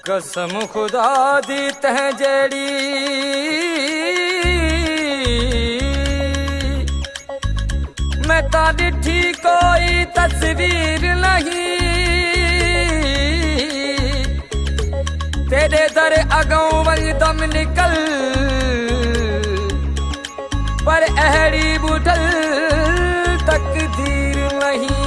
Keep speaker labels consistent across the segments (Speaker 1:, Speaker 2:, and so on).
Speaker 1: कसम खुदा दी तह जेड़ी मैं ता डिठी कोई तस्वीर नहीं तेरे दर अगों वंगदम निकल पर अहड़ी बुठल तकदीर नहीं।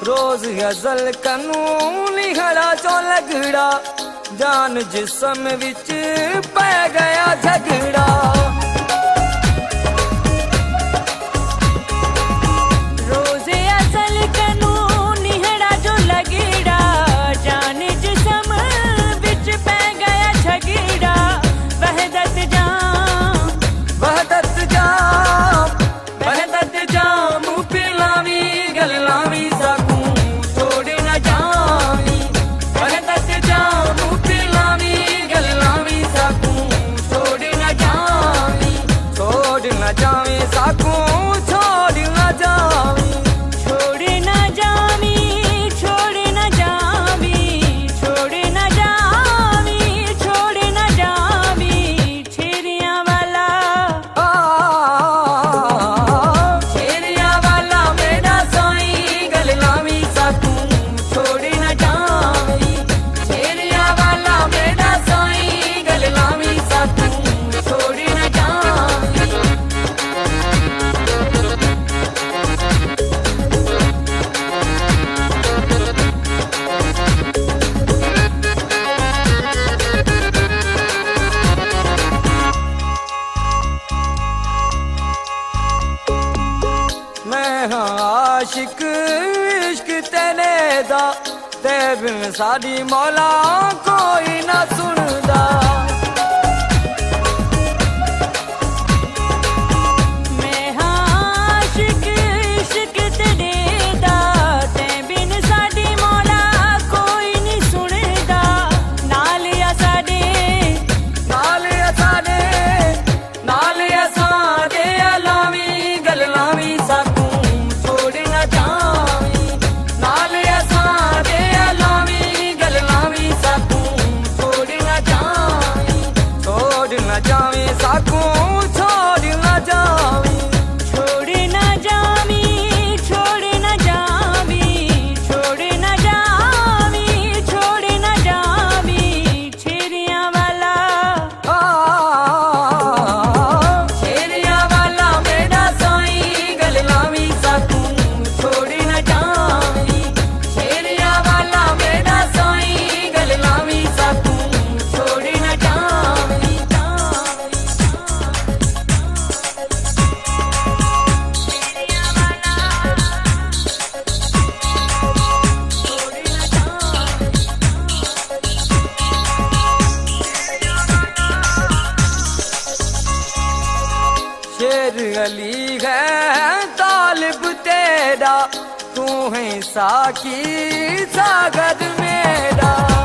Speaker 1: रोज गजल कानूनी खड़ा चो लगड़ा जान जिस्म विच पै गया झगड़ा। रोज गजल कानूनी खड़ा चो लगड़ा जान जिस्म विच पै गया झगड़ा। वहदत जाम पिलावी गलावी आशिक इश्क तेने दा ते बिन साडी मौला कोई ना सुनदा। मैं आशिक इश्क तेने दा ते बिन साडी मौला कोई नहीं सुनदा। नालिया साडे अलावी गलावी साकू अली है तालिब तेरा तू है साकी सागर मेरा।